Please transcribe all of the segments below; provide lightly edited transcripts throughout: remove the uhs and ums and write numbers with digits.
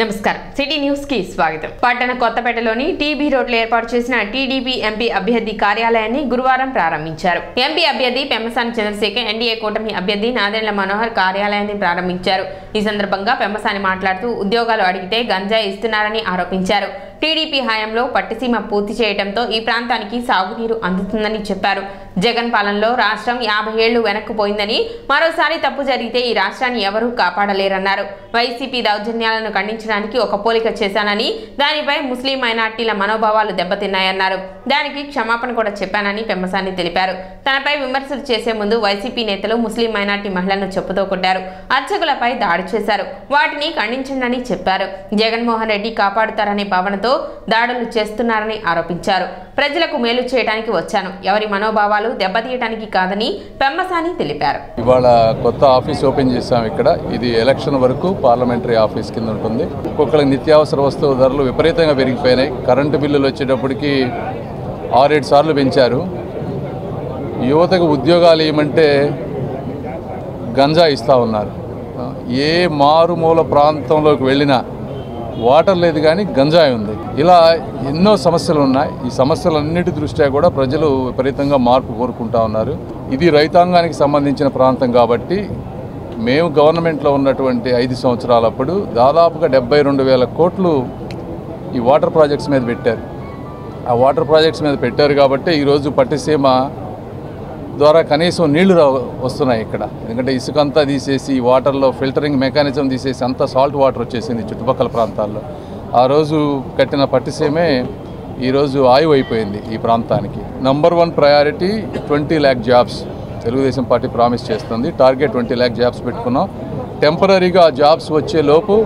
నమస్కారం city news కి స్వాగతం. పట్టణ కొత్తపేటలోని టీబీ రోడ్లో ఏర్పాటు చేసిన టీడీపీ ఎంపీ అభ్యర్థి కార్యాలయాన్ని గురువారం ప్రారంభించారు. ఎంపీ అభ్యర్థి పెమ్మసాని చంద్రశేఖర్, ఎన్డీఏ కూటమి అభ్యర్థి నాదెండ్ల మనోహర్ కార్యాలయాన్ని ప్రారంభించారు. ఈ సందర్భంగా పెమ్మసాని మాట్లాడుతూ ఉద్యోగాలు అడిగితే గంజాయి ఇస్తున్నారని ఆరోపించారు. టీడీపీ హయాంలో పట్టిసీమ పూర్తి చేయడంతో ఈ ప్రాంతానికి సాగునీరు అందుతుందని చెప్పారు. జగన్ పాలనలో రాష్ట్రం 50 ఏళ్లు వెనక్కిపోయిందని, మరోసారి తప్పు జరిగితే ఈ రాష్ట్రాన్ని ఎవరూ కాపాడలేరన్నారు. వైసీపీ దౌర్జన్యాలను ఖండించడానికి ఒక పోలిక చేశానని, దానిపై ముస్లిం మైనార్టీల మనోభావాలు దెబ్బతిన్నాయన్నారు. దానికి క్షమాపణ కూడా చెప్పానని పెమ్మసాని తెలిపారు. తనపై విమర్శలు చేసే ముందు వైసీపీ నేతలు ముస్లిం మైనార్టీ మహిళలను చెప్పుతో కొట్టారు, అర్చకులపై దాడి చేశారు. వాటిని ఖండించండి చెప్పారు. జగన్మోహన్ రెడ్డి కాపాడుతారనే భావనతో దాడులు చేస్తున్నారని ఆరోపించారు. ప్రజలకు మేలు చేయడానికి వచ్చాను, ఎవరి మనోభావాలు దెబ్బతీయడానికి కాదని పెమ్మసాని తెలిపారు. ఇవాళ కొత్త ఆఫీస్ ఓపెన్ చేశాం. ఇక్కడ ఇది ఎలక్షన్ వరకు పార్లమెంటరీ ఆఫీస్ కింద ఉంటుంది. ఒక్కొక్కరికి నిత్యావసర వస్తువు ధరలు విపరీతంగా పెరిగిపోయినాయి. కరెంటు బిల్లులు వచ్చేటప్పటికి 6-7 సార్లు పెంచారు. యువతకు ఉద్యోగాలు ఏమంటే గంజా ఇస్తూ ఉన్నారు. ఏ మారుమూల ప్రాంతంలోకి వెళ్ళినా వాటర్ లేదు కానీ గంజాయి ఉంది. ఇలా ఎన్నో సమస్యలు ఉన్నాయి. ఈ సమస్యలన్నిటి దృష్ట్యా కూడా ప్రజలు విపరీతంగా మార్పు కోరుకుంటా ఉన్నారు. ఇది రైతాంగానికి సంబంధించిన ప్రాంతం కాబట్టి మేము గవర్నమెంట్లో ఉన్నటువంటి 5 సంవత్సరాలప్పుడు దాదాపుగా 72,000 కోట్లు ఈ వాటర్ ప్రాజెక్ట్స్ మీద పెట్టారు. ఆ వాటర్ ప్రాజెక్ట్స్ మీద పెట్టారు కాబట్టి ఈరోజు పట్టిసీమ ద్వారా కనీసం నీళ్లు వస్తున్నాయి ఇక్కడ. ఎందుకంటే ఇసుక అంతా తీసేసి వాటర్లో ఫిల్టరింగ్ మెకానిజం తీసేసి అంతా సాల్ట్ వాటర్ వచ్చేసింది చుట్టుపక్కల ప్రాంతాల్లో. ఆ రోజు కట్టిన పట్టిసీమే ఈరోజు ఆయువు అయిపోయింది ఈ ప్రాంతానికి. Number 1 priority 20 lakh jobs Telugu Desam party promise చేస్తుంది. టార్గెట్ 20 lakh జాబ్స్ పెట్టుకున్నాం. టెంపరీగా జాబ్స్ వచ్చేలోపు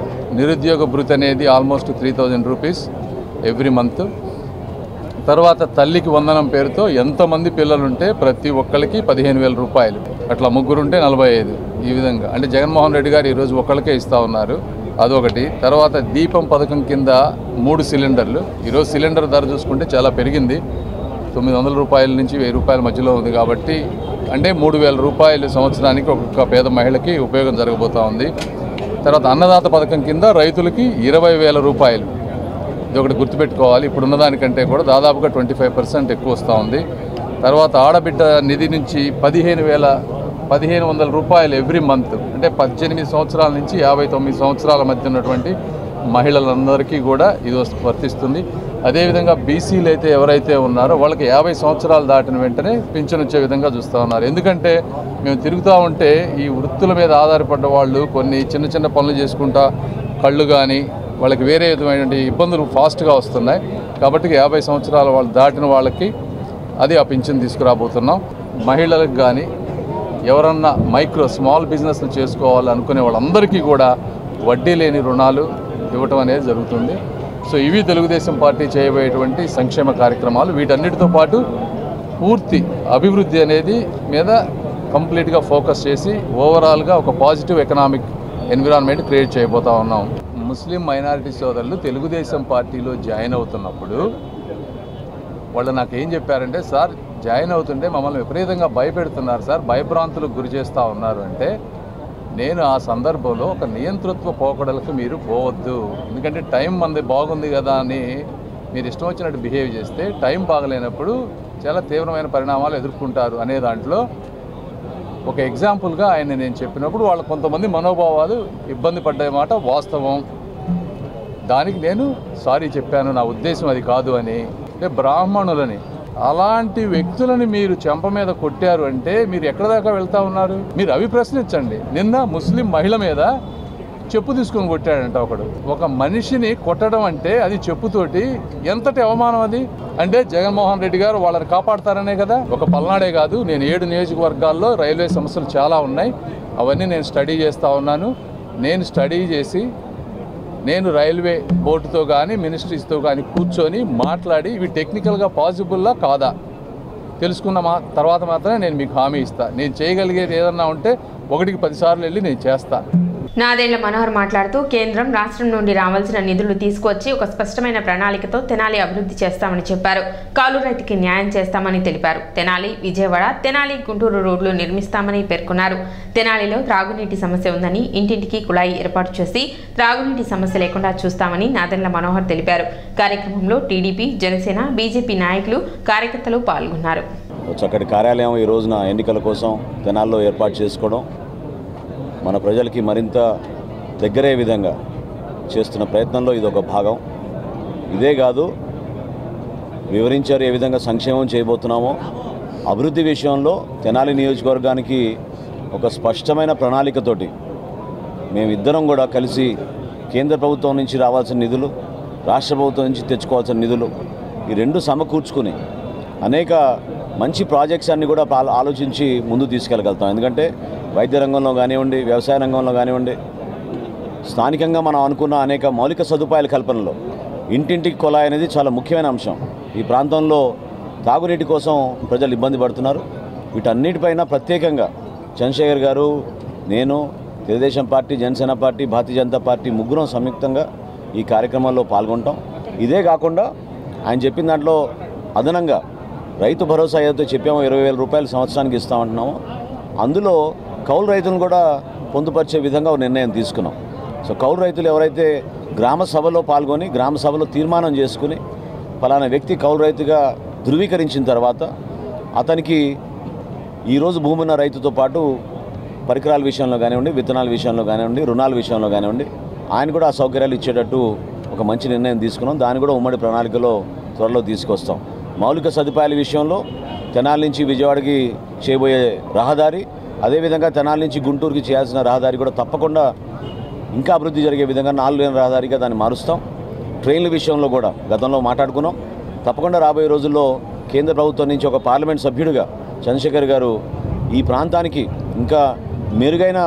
నిరుద్యోగ భృతి అనేది ఆల్మోస్ట్ 3,000 రూపీస్ ఎవ్రీ మంత్. తర్వాత తల్లికి వందనం పేరుతో ఎంతమంది పిల్లలుంటే ప్రతి ఒక్కరికి 15,000 రూపాయలు, అట్లా ముగ్గురుంటే 45. ఈ విధంగా అంటే జగన్మోహన్ రెడ్డి గారు ఈరోజు ఒక్కళ్ళకే ఇస్తూ ఉన్నారు. అదొకటి. తర్వాత దీపం పథకం కింద 3 సిలిండర్లు. ఈరోజు సిలిండర్ ధర చూసుకుంటే చాలా పెరిగింది. 900 రూపాయల నుంచి 1000 రూపాయల మధ్యలో ఉంది కాబట్టి అంటే 3,000 రూపాయలు సంవత్సరానికి ఒక్కొక్క పేద మహిళకి ఉపయోగం జరగబోతూ ఉంది. తర్వాత అన్నదాత పథకం కింద రైతులకి 20,000 రూపాయలు. ఇది ఒకటి గుర్తుపెట్టుకోవాలి. ఇప్పుడు ఉన్నదానికంటే కూడా దాదాపుగా 25% ఎక్కువ వస్తూ ఉంది. తర్వాత ఆడబిడ్డ నిధి నుంచి 15,100 రూపాయలు ఎవ్రీ మంత్. అంటే 18 సంవత్సరాల నుంచి 59 సంవత్సరాల మధ్య ఉన్నటువంటి మహిళలందరికీ కూడా ఇది వర్తిస్తుంది. అదేవిధంగా బీసీలు అయితే ఎవరైతే ఉన్నారో వాళ్ళకి 50 సంవత్సరాలు దాటిన వెంటనే పింఛను వచ్చే విధంగా చూస్తూ ఉన్నారు. ఎందుకంటే మేము తిరుగుతూ ఉంటే ఈ వృత్తుల మీద ఆధారపడ్డ వాళ్ళు కొన్ని చిన్న చిన్న పనులు చేసుకుంటా కళ్ళు కానీ వాళ్ళకి వేరే విధమైన ఇబ్బందులు ఫాస్ట్గా వస్తున్నాయి. కాబట్టి 50 సంవత్సరాల వాళ్ళు దాటిన వాళ్ళకి అది ఆ పింఛన్ తీసుకురాబోతున్నాం. మహిళలకు కానీ ఎవరన్నా స్మాల్ బిజినెస్లు చేసుకోవాలనుకునే వాళ్ళందరికీ కూడా వడ్డీ లేని రుణాలు ఇవ్వటం అనేది జరుగుతుంది. సో ఇవి తెలుగుదేశం పార్టీ చేయబోయేటువంటి సంక్షేమ కార్యక్రమాలు. వీటన్నిటితో పాటు పూర్తి అభివృద్ధి అనేది మీద కంప్లీట్గా ఫోకస్ చేసి ఓవరాల్గా ఒక పాజిటివ్ ఎకనామిక్ ఎన్విరాన్మెంట్ క్రియేట్ చేయబోతూ ఉన్నాం. ముస్లిం మైనారిటీ సోదరులు తెలుగుదేశం పార్టీలో జాయిన్ అవుతున్నప్పుడు వాళ్ళు నాకేం చెప్పారంటే, సార్ జాయిన్ అవుతుంటే మమ్మల్ని విపరీతంగా భయపెడుతున్నారు సార్, భయభ్రాంతులకు గురి చేస్తూ ఉన్నారు అంటే, నేను ఆ సందర్భంలో ఒక నియంతృత్వ పోకడలకు మీరు పోవద్దు. ఎందుకంటే టైం మంది బాగుంది కదా అని మీరు ఇష్టం వచ్చినట్టు బిహేవ్ చేస్తే టైం బాగలేనప్పుడు చాలా తీవ్రమైన పరిణామాలు ఎదుర్కొంటారు అనే దాంట్లో ఒక ఎగ్జాంపుల్గా ఆయన నేను చెప్పినప్పుడు వాళ్ళ కొంతమంది మనోభావాలు ఇబ్బంది పడ్డే మాట వాస్తవం. దానికి నేను సారీ చెప్పాను, నా ఉద్దేశం అది కాదు అని. అంటే బ్రాహ్మణులని అలాంటి వ్యక్తులని మీరు చెంప మీద కొట్టారు అంటే మీరు ఎక్కడ దాకా వెళ్తూ ఉన్నారు? మీరు అవి ప్రశ్నించండి. నిన్న ముస్లిం మహిళ మీద చెప్పు తీసుకొని కొట్టాడంట ఒకడు. ఒక మనిషిని కొట్టడం అంటే అది చెప్పుతోటి ఎంతటి అవమానం అది. అంటే జగన్మోహన్ రెడ్డి గారు వాళ్ళని కాపాడతారనే కదా. ఒక పల్నాడే కాదు, నేను 7 నియోజకవర్గాల్లో రైల్వే సమస్యలు చాలా ఉన్నాయి. అవన్నీ నేను స్టడీ చేస్తూ ఉన్నాను. నేను స్టడీ చేసి నేను రైల్వే బోర్డుతో కానీ మినిస్ట్రీస్తో కానీ కూర్చొని మాట్లాడి ఇవి టెక్నికల్గా పాసిబుల్లా కాదా తెలుసుకున్న తర్వాత మాత్రమే నేను మీకు హామీ ఇస్తాను. నేను చేయగలిగేది ఏదన్నా ఉంటే 1కి 10 సార్లు వెళ్ళి నేను చేస్తాను. నాదెండ్ల మనోహర్ మాట్లాడుతూ కేంద్రం రాష్ట్రం నుండి రావాల్సిన నిధులు తీసుకొచ్చి ఒక స్పష్టమైన ప్రణాళికతో తెనాలి అభివృద్ధి చేస్తామని చెప్పారు. కౌలు రైతుకి న్యాయం చేస్తామని తెలిపారు. తెనాలి విజయవాడ తెనాలి గుంటూరు రోడ్లు నిర్మిస్తామని పేర్కొన్నారు. తెనాలిలో త్రాగునీటి సమస్య ఉందని ఇంటింటికి కుళాయి ఏర్పాటు చేసి త్రాగునీటి సమస్య లేకుండా చూస్తామని నాదెండ్ల మనోహర్ తెలిపారు. కార్యక్రమంలో టీడీపీ జనసేన బీజేపీ నాయకులు కార్యకర్తలు పాల్గొన్నారు. చక్కటి కార్యాలయం ఈ రోజున ఎన్నికల కోసం తెనాల్లో ఏర్పాటు చేసుకోవడం మన ప్రజలకి మరింత దగ్గరే విధంగా చేస్తున్న ప్రయత్నంలో ఇదొక భాగం. ఇదే కాదు, వివరించారు ఏ విధంగా సంక్షేమం చేయబోతున్నామో. అభివృద్ధి విషయంలో తెనాలి నియోజకవర్గానికి ఒక స్పష్టమైన ప్రణాళికతోటి మేమిద్దరం కూడా కలిసి కేంద్ర ప్రభుత్వం నుంచి రావాల్సిన నిధులు, రాష్ట్ర ప్రభుత్వం నుంచి తెచ్చుకోవాల్సిన నిధులు ఈ రెండు సమకూర్చుకుని అనేక మంచి ప్రాజెక్ట్స్ అన్ని కూడా ఆలోచించి ముందు తీసుకెళ్ళగలుగుతాం. ఎందుకంటే వైద్య రంగంలో కానివ్వండి, వ్యవసాయ రంగంలో కానివ్వండి, స్థానికంగా మనం అనుకున్న అనేక మౌలిక సదుపాయాల కల్పనలో ఇంటింటికి కుళాయి అనేది చాలా ముఖ్యమైన అంశం. ఈ ప్రాంతంలో తాగునీటి కోసం ప్రజలు ఇబ్బంది పడుతున్నారు. వీటన్నిటిపైన ప్రత్యేకంగా చంద్రశేఖర్ గారు, నేను, Telugu Desam party, Janasena party, Bharatiya Janata party ముగ్గురం సంయుక్తంగా ఈ కార్యక్రమాల్లో పాల్గొంటాం. ఇదే కాకుండా ఆయన చెప్పిన దాంట్లో అదనంగా రైతు భరోసా ఏదైతే చెప్పామో 20,000 రూపాయలు సంవత్సరానికి ఇస్తామంటున్నామో అందులో కౌలు రైతులను కూడా పొందుపరిచే విధంగా ఒక నిర్ణయం తీసుకున్నాం. సో కౌలు రైతులు ఎవరైతే గ్రామ సభలో పాల్గొని గ్రామ సభలో తీర్మానం చేసుకుని ఫలానా వ్యక్తి కౌలు రైతుగా ధృవీకరించిన తర్వాత అతనికి ఈరోజు భూమి ఉన్న రైతుతో పాటు పరికరాల విషయంలో కానివ్వండి, విత్తనాల విషయంలో కానివ్వండి, రుణాల విషయంలో కానివ్వండి ఆయన కూడా ఆ సౌకర్యాలు ఇచ్చేటట్టు ఒక మంచి నిర్ణయం తీసుకున్నాం. దాన్ని కూడా ఉమ్మడి ప్రణాళికలో త్వరలో తీసుకొస్తాం. మౌలిక సదుపాయాల విషయంలో తెనాలి నుంచి విజయవాడకి చేయబోయే రహదారి, అదేవిధంగా తెనాలి నుంచి గుంటూరుకి చేయాల్సిన రహదారి కూడా తప్పకుండా ఇంకా అభివృద్ధి జరిగే విధంగా 4 లేన్ రహదారిగా దాన్ని మారుస్తాం. ట్రైన్ల విషయంలో కూడా గతంలో మాట్లాడుకున్నాం. తప్పకుండా రాబోయే రోజుల్లో కేంద్ర ప్రభుత్వం నుంచి ఒక పార్లమెంట్ సభ్యుడిగా చంద్రశేఖర్ గారు ఈ ప్రాంతానికి ఇంకా మెరుగైన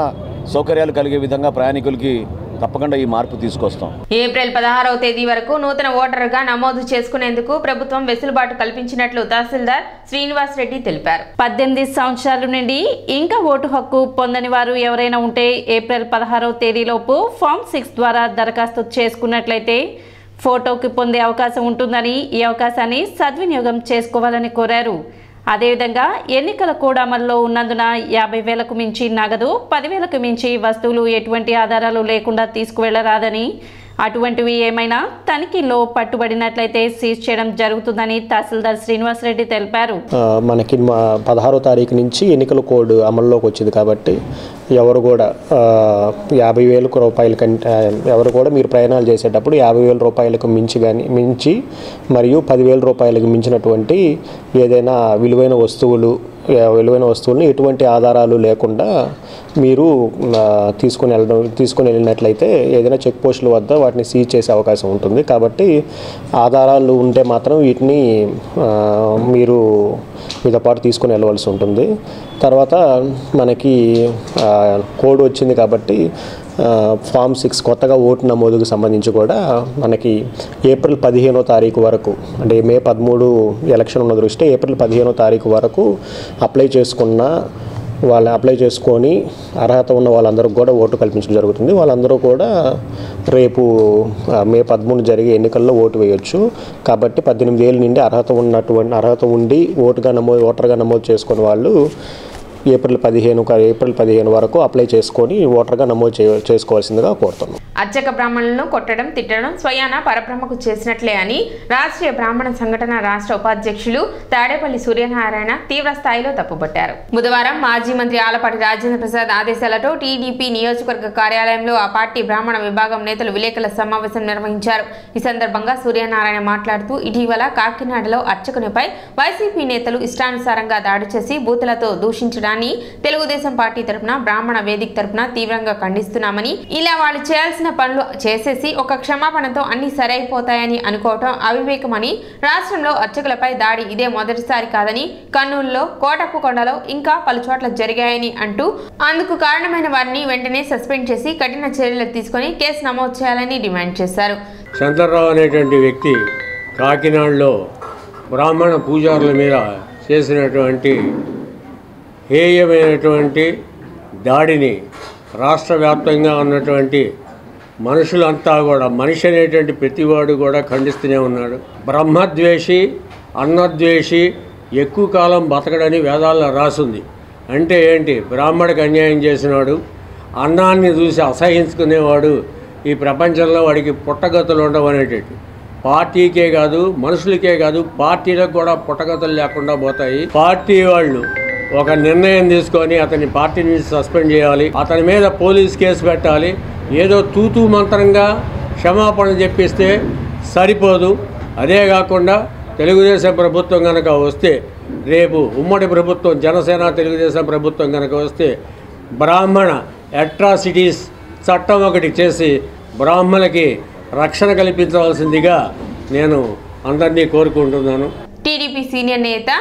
సౌకర్యాలు కలిగే విధంగా ప్రయాణికులకి తప్పకుండా ఈ మార్పు తీసుకొస్తాం. ఏప్రిల్ 16వ తేదీ వరకు నూతన ఓటరుగా నమోదు చేసుకునేందుకు ప్రభుత్వం వెసులుబాటు కల్పించినట్లు తహసీల్దార్ శ్రీనివాస్ రెడ్డి తెలిపారు. 18 సంవత్సరాల నుండి ఇంకా ఓటు హక్కు పొందని వారు ఎవరైనా ఉంటే ఏప్రిల్ 16వ తేదీలోపు ఫామ్ 6 ద్వారా దరఖాస్తు చేసుకున్నట్లయితే ఫోటోకి పొందే అవకాశం ఉంటుందని, ఈ అవకాశాన్ని సద్వినియోగం చేసుకోవాలని కోరారు. అదేవిధంగా ఎన్నికల కోడ్ అమల్లో ఉన్నందున 50,000కు మించి నగదు, 10,000కు మించి వస్తువులు ఎటువంటి ఆధారాలు లేకుండా తీసుకువెళ్లరాదని, అటువంటివి ఏమైనా తనిఖీలో పట్టుబడినట్లయితే సీజ్ చేయడం జరుగుతుందని తహసీల్దార్ శ్రీనివాస్ రెడ్డి తెలిపారు. మనకి 16వ తారీఖు నుంచి ఎన్నికల కోడ్ అమల్లోకి వచ్చింది కాబట్టి ఎవరు కూడా 50,000 రూపాయల కంటే ఎవరు కూడా మీరు ప్రయాణాలు చేసేటప్పుడు 50,000 రూపాయలకు మించి మరియు 10,000 రూపాయలకు మించినటువంటి ఏదైనా విలువైన వస్తువుల్ని ఎటువంటి ఆధారాలు లేకుండా మీరు తీసుకొని వెళ్ళినట్లయితే ఏదైనా చెక్ పోస్టుల వద్ద వాటిని సీజ్ చేసే అవకాశం ఉంటుంది. కాబట్టి ఆధారాలు ఉంటే మాత్రం వీటిని మీరు మీతో పాటు తీసుకొని వెళ్ళవలసి ఉంటుంది. తర్వాత మనకి కోడ్ వచ్చింది కాబట్టి ఫామ్ 6 కొత్తగా ఓటు నమోదుకు సంబంధించి కూడా మనకి ఏప్రిల్ 15వ తారీఖు వరకు, అంటే మే 13 ఎలక్షన్ ఉన్న దృష్ట్యా ఏప్రిల్ 15వ తారీఖు వరకు అప్లై చేసుకొని అర్హత ఉన్న వాళ్ళందరికీ కూడా ఓటు కల్పించడం జరుగుతుంది. వాళ్ళందరూ కూడా రేపు మే 13 జరిగే ఎన్నికల్లో ఓటు వేయొచ్చు. కాబట్టి 18 ఏళ్ళ నుండి అర్హత ఉండి ఓటర్గా నమోదు చేసుకునే వాళ్ళు ఏప్రిల్ 15 వరకు అప్లై చేసుకొని ఓటర్గా నమోదు చేసుకోవాల్సిందిగా కోరుతున్నాం. అర్చక బ్రాహ్మణులను కొట్టడం, తిట్టడం స్వయాన పరబ్రహ్మకు చేసినట్లే అని రాష్ట్రీయ బ్రాహ్మణ సంఘటన రాష్ట్ర ఉపాధ్యక్షులు తాడేపల్లి సూర్యనారాయణ తీవ్ర స్థాయిలో తప్పుపట్టారు. బుధవారం మాజీ మంత్రి ఆలపాటి రాజేంద్ర ప్రసాద్ ఆదేశాలతో టీడీపీ నియోజకవర్గ కార్యాలయంలో ఆ పార్టీ బ్రాహ్మణ విభాగం నేతలు విలేకరుల సమావేశం నిర్వహించారు. ఈ సందర్భంగా సూర్యనారాయణ మాట్లాడుతూ ఇటీవల కాకినాడలో అర్చకునిపై వైసీపీ నేతలు ఇష్టానుసారంగా దాడి చేసి బూతులతో దూషించడాన్ని తెలుగుదేశం పార్టీ తరపున బ్రాహ్మణ వేదిక తరపున తీవ్రంగా ఖండిస్తున్నామని, ఇలా వాళ్ళు చేయాల్సిన పనులు చేసేసి ఒక క్షమాపణతో అన్ని సరైపోతాయని అనుకోవటం అవివేకమని, రాష్ట్రంలో అర్చకులపై దాడి ఇదే మొదటిసారి కాదని, కర్నూలులో, కోటప్పకొండలో ఇంకా పలుచోట్ల జరిగాయని అంటూ అందుకు కారణమైన వారిని వెంటనే సస్పెండ్ చేసి కఠిన చర్యలు తీసుకొని కేసు నమోదు చేయాలని డిమాండ్ చేశారు. చంద్రరావు అనేటువంటి వ్యక్తి కాకినాడలో బ్రాహ్మణ పూజారుల మీద చేసినటువంటి హేయమైనటువంటి దాడిని రాష్ట్ర వ్యాప్తంగా ఉన్నటువంటి మనుషులంతా కూడా, మనిషి అనేటువంటి ప్రతివాడు కూడా ఖండిస్తూనే ఉన్నాడు. బ్రహ్మద్వేషి, అన్నద్వేషి ఎక్కువ కాలం బతకడని వేదాల్లో రాసుంది. అంటే ఏంటి? బ్రాహ్మడికి అన్యాయం చేసినాడు, అన్నాన్ని చూసి అసహించుకునేవాడు ఈ ప్రపంచంలో వాడికి పుట్టగతులు ఉండవు అనేటట్టు. పార్టీకే కాదు, మనుషులకే కాదు, పార్టీలకు కూడా పుట్టగతులు లేకుండా పోతాయి. పార్టీ వాళ్ళు ఒక నిర్ణయం తీసుకొని అతని పార్టీ నుంచి సస్పెండ్ చేయాలి, అతని మీద పోలీస్ కేసు పెట్టాలి. ఏదో తూతూ మంత్రంగా క్షమాపణ చెప్పిస్తే సరిపోదు. అదే కాకుండా తెలుగుదేశం ప్రభుత్వం కనుక వస్తే, రేపు ఉమ్మడి ప్రభుత్వం జనసేన తెలుగుదేశం ప్రభుత్వం కనుక వస్తే బ్రాహ్మణ అట్రాసిటీస్ చట్టం ఒకటి చేసి బ్రాహ్మణులకి రక్షణ కల్పించవలసిందిగా నేను అందరినీ కోరుకుంటున్నాను. టీడీపీ సీనియర్ నేత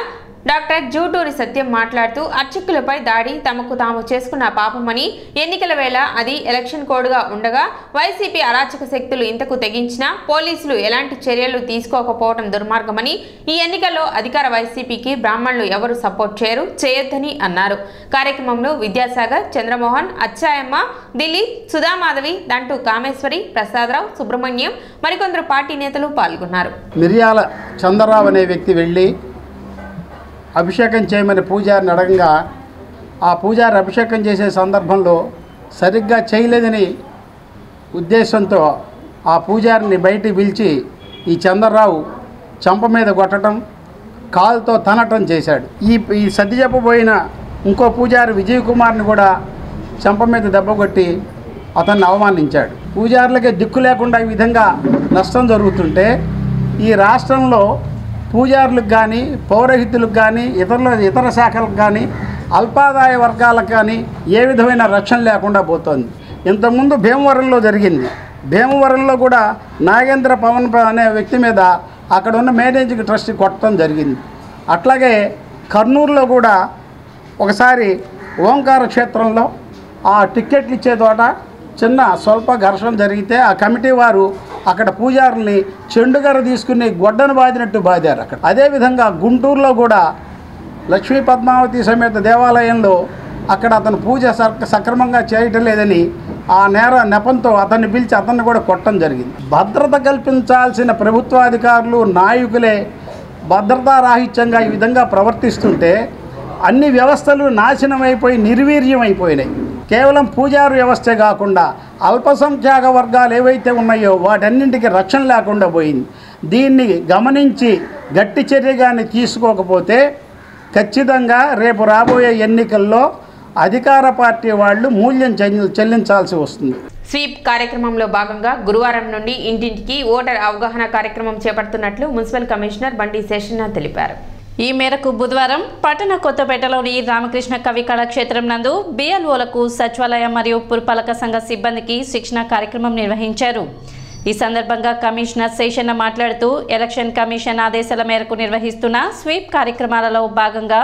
డాక్టర్ జూటూరి సత్యం మాట్లాడుతూ అర్చకులపై దాడి తమకు తాము చేసుకున్న పాపమని, ఎన్నికల వేళ అది ఎలక్షన్ కోడ్గా ఉండగా వైసీపీ అరాచక శక్తులు ఇంతకు తెగించినా పోలీసులు ఎలాంటి చర్యలు తీసుకోకపోవడం దుర్మార్గమని, ఈ ఎన్నికల్లో అధికార వైసీపీకి బ్రాహ్మణులు ఎవరు సపోర్ట్ చేయొద్దని అన్నారు. కార్యక్రమంలో విద్యాసాగర్, చంద్రమోహన్, అచ్చాయమ్మ, దిలీప్, సుధామాధవి, దంటు కామేశ్వరి, ప్రసాదరావు, సుబ్రహ్మణ్యం మరికొందరు పార్టీ నేతలు పాల్గొన్నారు. మిరియాల చంద్రరావు అనే వ్యక్తి వెళ్ళి అభిషేకం చేయమని పూజారిని అడగంగా ఆ పూజారి అభిషేకం చేసే సందర్భంలో సరిగ్గా చేయలేదని ఉద్దేశంతో ఆ పూజారిని బయటికి పిలిచి ఈ చంద్రరావు చంప మీద కొట్టడం, కాలుతో తనటం చేశాడు. ఈ సర్ది చెప్పబోయిన ఇంకో పూజారి విజయ్ కుమార్ని కూడా చంప మీద దెబ్బ కొట్టి అతన్ని అవమానించాడు. పూజారులకే దిక్కు లేకుండా ఈ విధంగా నష్టం జరుగుతుంటే ఈ రాష్ట్రంలో పూజారులకు కానీ, పౌరహితులకు కానీ, ఇతర శాఖలకు కానీ, అల్పాదాయ వర్గాలకు కానీ ఏ విధమైన రక్షణ లేకుండా పోతుంది. ఇంతకుముందు భీమవరంలో జరిగింది. భీమవరంలో కూడా నాగేంద్ర పవన్ అనే వ్యక్తి మీద అక్కడ ఉన్న మేనేజింగ్ ట్రస్టీ కొట్టడం జరిగింది. అట్లాగే కర్నూలులో కూడా ఒకసారి ఓంకార క్షేత్రంలో ఆ టిక్కెట్లు ఇచ్చే తోట చిన్న స్వల్ప ఘర్షణ జరిగితే ఆ కమిటీ వారు అక్కడ పూజారుల్ని చెండుగర తీసుకుని గొడ్డను బాదినట్టు బాదారు. అక్కడ అదేవిధంగా గుంటూరులో కూడా లక్ష్మీ పద్మావతి సమేత దేవాలయంలో అక్కడ అతను పూజ సక్రమంగా చేయటం లేదని ఆ నెపంతో అతన్ని పిలిచి అతన్ని కూడా కొట్టడం జరిగింది. భద్రత కల్పించాల్సిన ప్రభుత్వాధికారులు, నాయకులే భద్రతారాహిత్యంగా ఈ విధంగా ప్రవర్తిస్తుంటే అన్ని వ్యవస్థలు నాశనమైపోయి నిర్వీర్యం అయిపోయినాయి. కేవలం పూజారు వ్యవస్థే కాకుండా అల్పసంఖ్యాక వర్గాలు ఏవైతే ఉన్నాయో వాటన్నింటికి రక్షణ లేకుండా పోయింది. దీన్ని గమనించి గట్టి చర్యగాన్ని తీసుకోకపోతే ఖచ్చితంగా రేపు రాబోయే ఎన్నికల్లో అధికార పార్టీ వాళ్ళు మూల్యం చెల్లించాల్సి వస్తుంది. స్వీప్ కార్యక్రమంలో భాగంగా గురువారం నుండి ఇంటింటికి ఓటర్ అవగాహన కార్యక్రమం చేపడుతున్నట్లు మున్సిపల్ కమిషనర్ బండి శేషన్న తెలిపారు. ఈ మేరకు బుధవారం పట్టణ కొత్తపేటలోని రామకృష్ణ కవి కళాక్షేత్రం నందు బిఎల్ఓలకు సచివాలయం మరియు పురపాలక సంఘ సిబ్బందికి శిక్షణ కార్యక్రమం నిర్వహించారు. ఈ సందర్భంగా కమిషనర్ శేషన్న మాట్లాడుతూ ఎలక్షన్ కమిషన్ ఆదేశాల మేరకు నిర్వహిస్తున్న స్వీప్ కార్యక్రమాలలో భాగంగా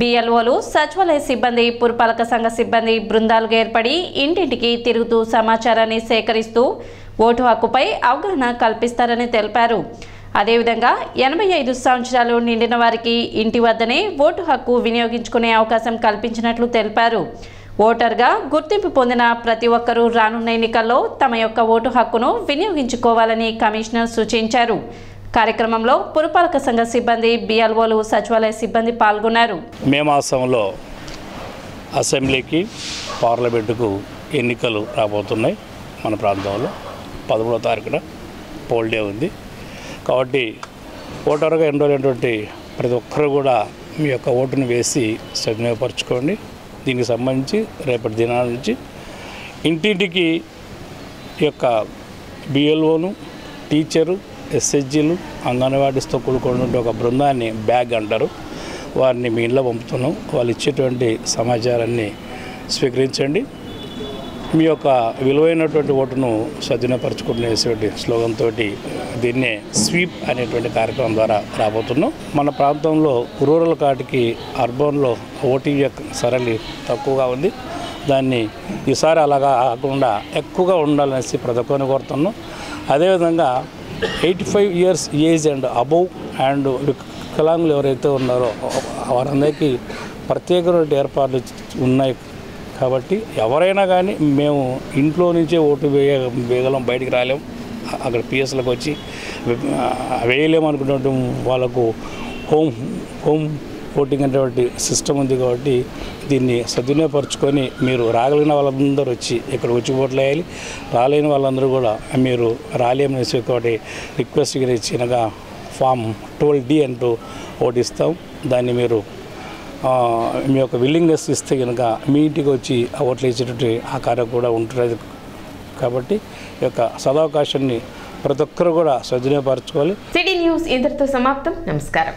బిఎల్ఓలు, సచివాలయ సిబ్బంది, పురపాలక సంఘ సిబ్బంది బృందాలుగా ఏర్పడి ఇంటింటికి తిరుగుతూ సమాచారాన్ని సేకరిస్తూ ఓటు హక్కుపై అవగాహన కల్పిస్తారని తెలిపారు. అదేవిధంగా 85 సంవత్సరాలు నిండిన వారికి ఇంటి వద్దనే ఓటు హక్కు వినియోగించుకునే అవకాశం కల్పించినట్లు తెలిపారు. ఓటర్గా గుర్తింపు పొందిన ప్రతి ఒక్కరూ రానున్న ఎన్నికల్లో తమ యొక్క ఓటు హక్కును వినియోగించుకోవాలని కమిషనర్ సూచించారు. కార్యక్రమంలో పురపాలక సంఘ సిబ్బంది, బిఎల్ఓలు, సచివాలయ సిబ్బంది పాల్గొన్నారు. మే మాసంలో అసెంబ్లీకి, పార్లమెంటుకు ఎన్నికలు రాబోతున్నాయి. మన ప్రాంతంలో 11వ తారీఖున పోల్ డే ఉంది. కాబట్టి ఓటరుగా ఎన్రోల్ అయినటువంటి ప్రతి ఒక్కరు కూడా మీ యొక్క ఓటును వేసి సద్వినియోగపరచుకోండి. దీనికి సంబంధించి రేపటి దినాల నుంచి ఇంటింటికి ఈ యొక్క బిఎల్ఓను, టీచరు, ఎస్హెచ్జీలు, అంగన్వాడీస్తో కూడుకున్నటువంటి ఒక బృందాన్ని బ్యాగ్ అంటారు, వారిని మీ ఇంట్లో పంపుతున్నాం. వాళ్ళు ఇచ్చేటువంటి సమాచారాన్ని స్వీకరించండి. మీ యొక్క విలువైనటువంటి ఓటును సద్వినియోగపరచుకునేటువంటి స్లోగన్ తోటి దీన్నే స్వీప్ అనేటువంటి కార్యక్రమం ద్వారా రాబోతున్నాం. మన ప్రాంతంలో రూరల్ కాటికి అర్బన్లో ఓటింగ్ యొక్క సరళి తక్కువగా ఉంది. దాన్ని ఈసారి అలాగా కాకుండా ఎక్కువగా ఉండాలనేసి ప్రతి ఒక్కరిని కోరుతున్నాం. అదేవిధంగా 85 years age and above and వికలాంగులు ఎవరైతే ఉన్నారో వారందరికీ ప్రత్యేకమైన ఏర్పాట్లు ఉన్నాయి. కాబట్టి ఎవరైనా కానీ మేము ఇంట్లో నుంచే ఓటు వేయగలం, బయటికి రాలేం. అక్కడ పిఎస్లకు వచ్చి వేయలేము అనుకున్నట్టు వాళ్ళకు హోమ్ ఓటింగ్ అనేటువంటి సిస్టమ్ ఉంది. కాబట్టి దీన్ని సద్వినియోగపరుచుకొని మీరు రాగలిగిన వాళ్ళందరూ వచ్చి ఇక్కడ వచ్చి ఓట్లు వేయాలి. రాలేని వాళ్ళందరూ కూడా మీరు రాలేమనేసి ఒకటి రిక్వెస్ట్ ఇచ్చినగా ఫామ్ 12D అంటూ ఓటిస్తాం. దాన్ని మీరు మీ యొక్క విల్లింగ్నెస్ ఇస్తే కనుక మీ ఇంటికి వచ్చి ఓట్లు ఇచ్చేటట్టు ఆ కార్యం కూడా ఉంటుంది. కాబట్టి ఈ యొక్క సదవకాశాన్ని ప్రతి ఒక్కరు కూడా సద్వినియోగపరచుకోవాలి. సిటీ న్యూస్ ఇంతటితో సమాప్తం. నమస్కారం.